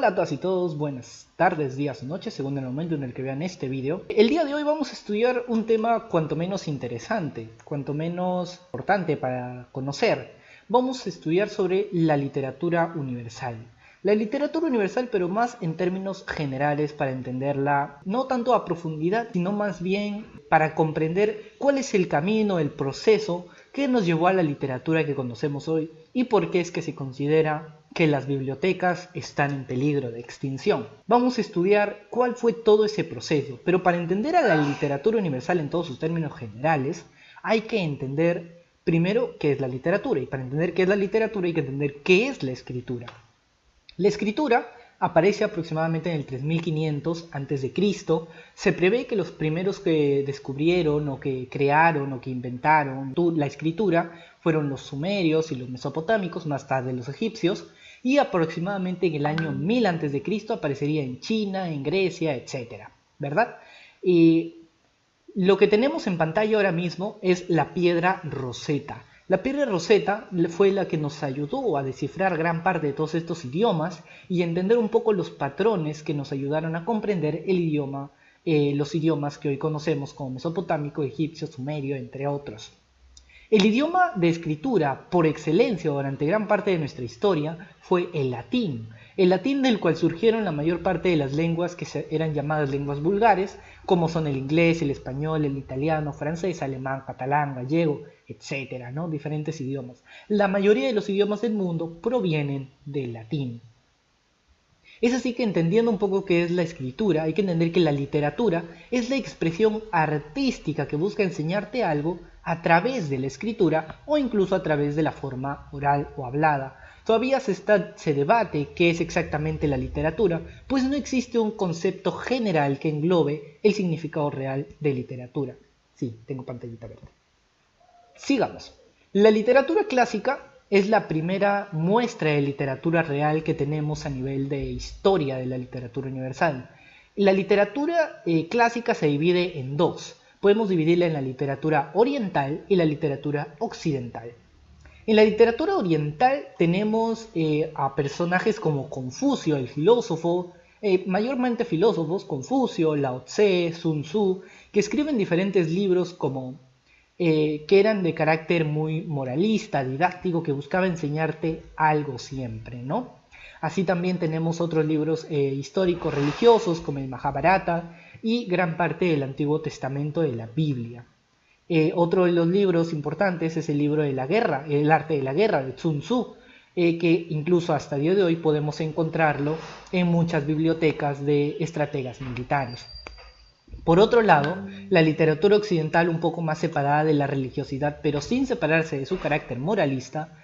Hola a todas y todos, buenas tardes, días o noches, según el momento en el que vean este vídeo. El día de hoy vamos a estudiar un tema cuanto menos interesante, cuanto menos importante para conocer. Vamos a estudiar sobre la literatura universal. La literatura universal, pero más en términos generales para entenderla, no tanto a profundidad, sino más bien para comprender cuál es el camino, el proceso que nos llevó a la literatura que conocemos hoy y por qué es que se considera que las bibliotecas están en peligro de extinción. Vamos a estudiar cuál fue todo ese proceso, pero para entender a la literatura universal en todos sus términos generales, hay que entender primero qué es la literatura, y para entender qué es la literatura hay que entender qué es la escritura. La escritura aparece aproximadamente en el 3500 a.C. Se prevé que los primeros que descubrieron o que crearon o que inventaron la escritura fueron los sumerios y los mesopotámicos, más tarde los egipcios, y aproximadamente en el año 1000 a.C. aparecería en China, en Grecia, etc. ¿Verdad? Y lo que tenemos en pantalla ahora mismo es la piedra Rosetta. La piedra Rosetta fue la que nos ayudó a descifrar gran parte de todos estos idiomas y entender un poco los patrones que nos ayudaron a comprender el idioma, los idiomas que hoy conocemos como mesopotámico, egipcio, sumerio, entre otros. El idioma de escritura por excelencia durante gran parte de nuestra historia fue el latín del cual surgieron la mayor parte de las lenguas que eran llamadas lenguas vulgares, como son el inglés, el español, el italiano, francés, alemán, catalán, gallego, etcétera, ¿no? Diferentes idiomas. La mayoría de los idiomas del mundo provienen del latín. Es así que entendiendo un poco qué es la escritura, hay que entender que la literatura es la expresión artística que busca enseñarte algo a través de la escritura o incluso a través de la forma oral o hablada. Todavía se debate qué es exactamente la literatura, pues no existe un concepto general que englobe el significado real de literatura. Sí, tengo pantallita verde. Sigamos. La literatura clásica es la primera muestra de literatura real que tenemos a nivel de historia de la literatura universal. La literatura clásica se divide en dos. Podemos dividirla en la literatura oriental y la literatura occidental. En la literatura oriental tenemos a personajes como Confucio, el filósofo, mayormente filósofos, Confucio, Lao Tse, Sun Tzu, que escriben diferentes libros como que eran de carácter muy moralista, didáctico, que buscaba enseñarte algo siempre, ¿no? Así también tenemos otros libros históricos religiosos como el Mahabharata y gran parte del Antiguo Testamento de la Biblia. Otro de los libros importantes es el libro de la guerra, el arte de la guerra, de Sun Tzu, que incluso hasta el día de hoy podemos encontrarlo en muchas bibliotecas de estrategas militares. Por otro lado, la literatura occidental, un poco más separada de la religiosidad, pero sin separarse de su carácter moralista,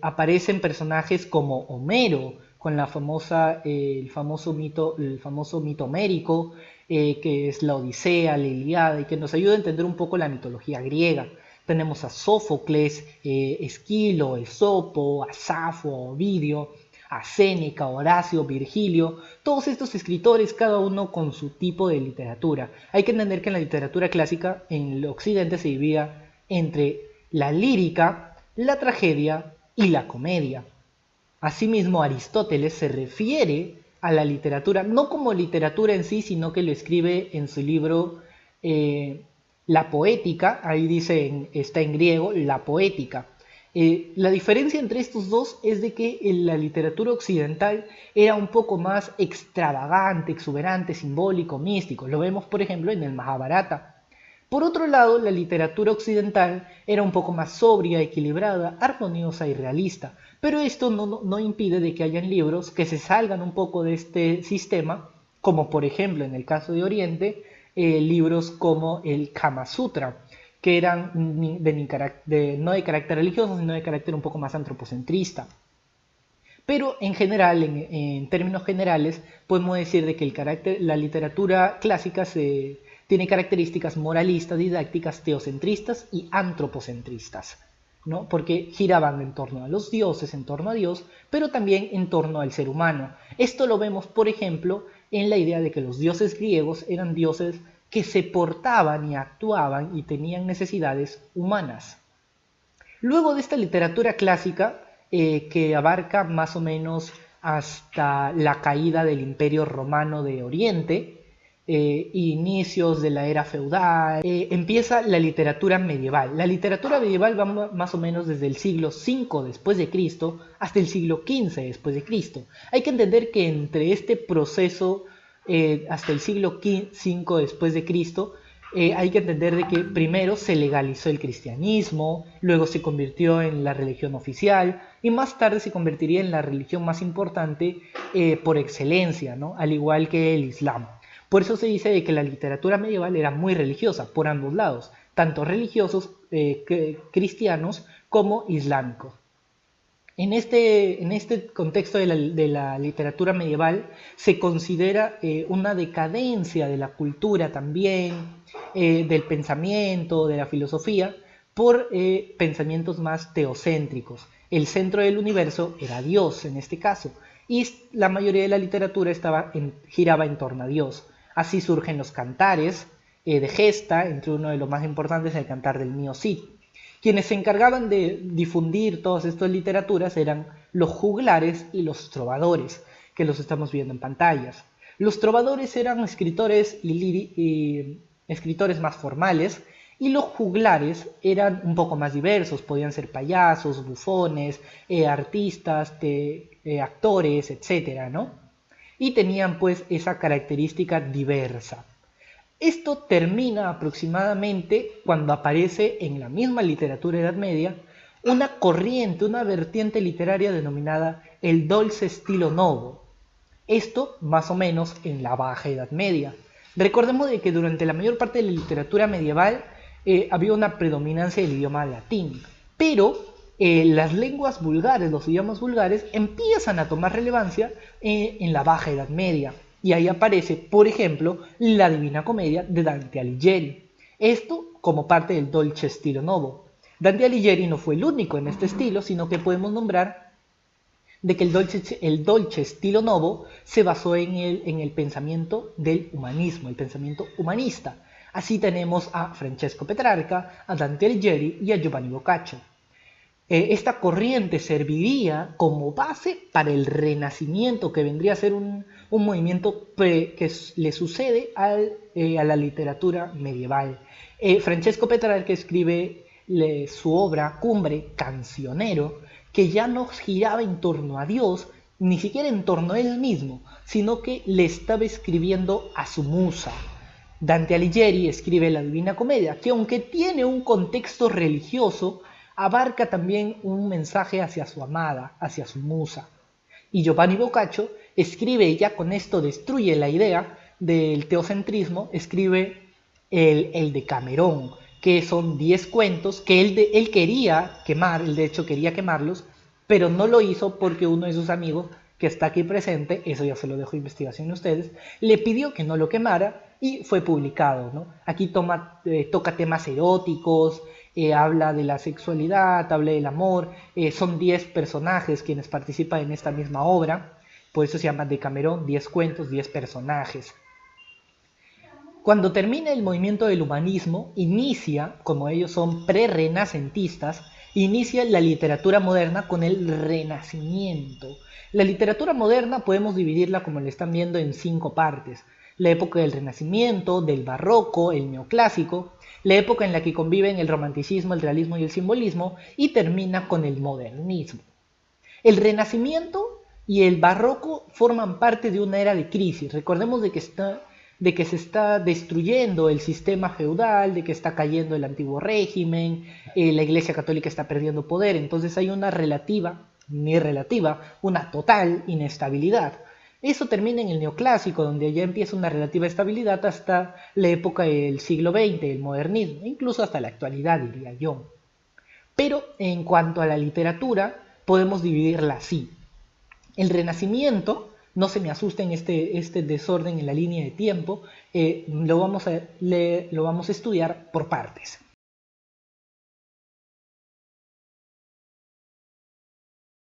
aparecen personajes como Homero, con el famoso mito homérico, que es la Odisea, la Ilíada, y que nos ayuda a entender un poco la mitología griega. Tenemos a Sófocles, Esquilo, Esopo, a Safo, a Ovidio, a Séneca, Horacio, Virgilio, todos estos escritores, cada uno con su tipo de literatura. Hay que entender que en la literatura clásica, en el occidente se dividía entre la lírica, la tragedia y la comedia. Asimismo, Aristóteles se refiere a la literatura, no como literatura en sí, sino que lo escribe en su libro La Poética, ahí dice, está en griego, La Poética. La diferencia entre estos dos es de que la literatura occidental era un poco más extravagante, exuberante, simbólico, místico. Lo vemos, por ejemplo, en el Mahabharata. Por otro lado, la literatura occidental era un poco más sobria, equilibrada, armoniosa y realista, pero esto no impide de que hayan libros que se salgan un poco de este sistema, como por ejemplo en el caso de Oriente, libros como el Kama Sutra, que eran no de carácter religioso, sino de carácter un poco más antropocentrista. Pero en general, en términos generales, podemos decir de que la literatura clásica tiene características moralistas, didácticas, teocentristas y antropocentristas, ¿no? Porque giraban en torno a los dioses, en torno a Dios, pero también en torno al ser humano. Esto lo vemos, por ejemplo, en la idea de que los dioses griegos eran dioses que se portaban y actuaban y tenían necesidades humanas. Luego de esta literatura clásica, que abarca más o menos hasta la caída del Imperio Romano de Oriente, inicios de la era feudal, empieza la literatura medieval. La literatura medieval va más o menos desde el siglo V después de Cristo hasta el siglo XV después de Cristo. Hay que entender que entre este proceso hasta el siglo V después de Cristo, hay que entender de que primero se legalizó el cristianismo, luego se convirtió en la religión oficial y más tarde se convertiría en la religión más importante por excelencia, ¿no? Al igual que el Islam. Por eso se dice de que la literatura medieval era muy religiosa por ambos lados, tanto religiosos cristianos como islámicos. En este contexto de la literatura medieval se considera una decadencia de la cultura también, del pensamiento, de la filosofía, por pensamientos más teocéntricos. El centro del universo era Dios en este caso, y la mayoría de la literatura giraba en torno a Dios. Así surgen los cantares de gesta, entre uno de los más importantes el cantar del Mío Cid. Quienes se encargaban de difundir todas estas literaturas eran los juglares y los trovadores, que los estamos viendo en pantallas. Los trovadores eran escritores escritores más formales, y los juglares eran un poco más diversos, podían ser payasos, bufones, artistas, actores, etc., ¿no? Y tenían pues esa característica diversa. Esto termina aproximadamente cuando aparece en la misma literatura Edad Media una corriente, una vertiente literaria denominada el dolce stilo novo. Esto más o menos en la Baja Edad Media. Recordemos de que durante la mayor parte de la literatura medieval había una predominancia del idioma latín, pero las lenguas vulgares, los idiomas vulgares, empiezan a tomar relevancia en la Baja Edad Media. Y ahí aparece, por ejemplo, la Divina Comedia de Dante Alighieri. Esto como parte del Dolce Stilo Novo. Dante Alighieri no fue el único en este estilo, sino que podemos nombrar de que el Dolce Stilo Novo se basó en el pensamiento del humanismo, el pensamiento humanista. Así tenemos a Francesco Petrarca, a Dante Alighieri y a Giovanni Boccaccio. Esta corriente serviría como base para el Renacimiento, que vendría a ser un movimiento que le sucede a la literatura medieval. Francesco Petrarca escribe su obra cumbre, Cancionero, que ya no giraba en torno a Dios, ni siquiera en torno a él mismo, sino que le estaba escribiendo a su musa. Dante Alighieri escribe la Divina Comedia, que aunque tiene un contexto religioso, abarca también un mensaje hacia su amada, hacia su musa. Y Giovanni Boccaccio escribe, ya con esto destruye la idea del teocentrismo, escribe el Decamerón, que son 10 cuentos que él quería quemar, él de hecho quería quemarlos, pero no lo hizo porque uno de sus amigos, que está aquí presente, eso ya se lo dejo a investigación a ustedes, le pidió que no lo quemara y fue publicado, ¿no? Aquí toca temas eróticos, habla de la sexualidad, habla del amor, son 10 personajes quienes participan en esta misma obra, por eso se llama Decamerón, 10 cuentos, 10 personajes. Cuando termina el movimiento del humanismo, inicia, como ellos son pre-renacentistas, inicia la literatura moderna con el Renacimiento. La literatura moderna podemos dividirla, como le están viendo, en 5 partes. La época del Renacimiento, del Barroco, el Neoclásico, la época en la que conviven el romanticismo, el realismo y el simbolismo, y termina con el modernismo. El Renacimiento y el Barroco forman parte de una era de crisis. Recordemos de que se está destruyendo el sistema feudal, de que está cayendo el antiguo régimen, la Iglesia Católica está perdiendo poder, entonces hay una una total inestabilidad. Eso termina en el Neoclásico, donde ya empieza una relativa estabilidad hasta la época del siglo XX, el modernismo, incluso hasta la actualidad, diría yo. Pero en cuanto a la literatura, podemos dividirla así. El Renacimiento, no se me asusten este desorden en la línea de tiempo, lo vamos a estudiar por partes.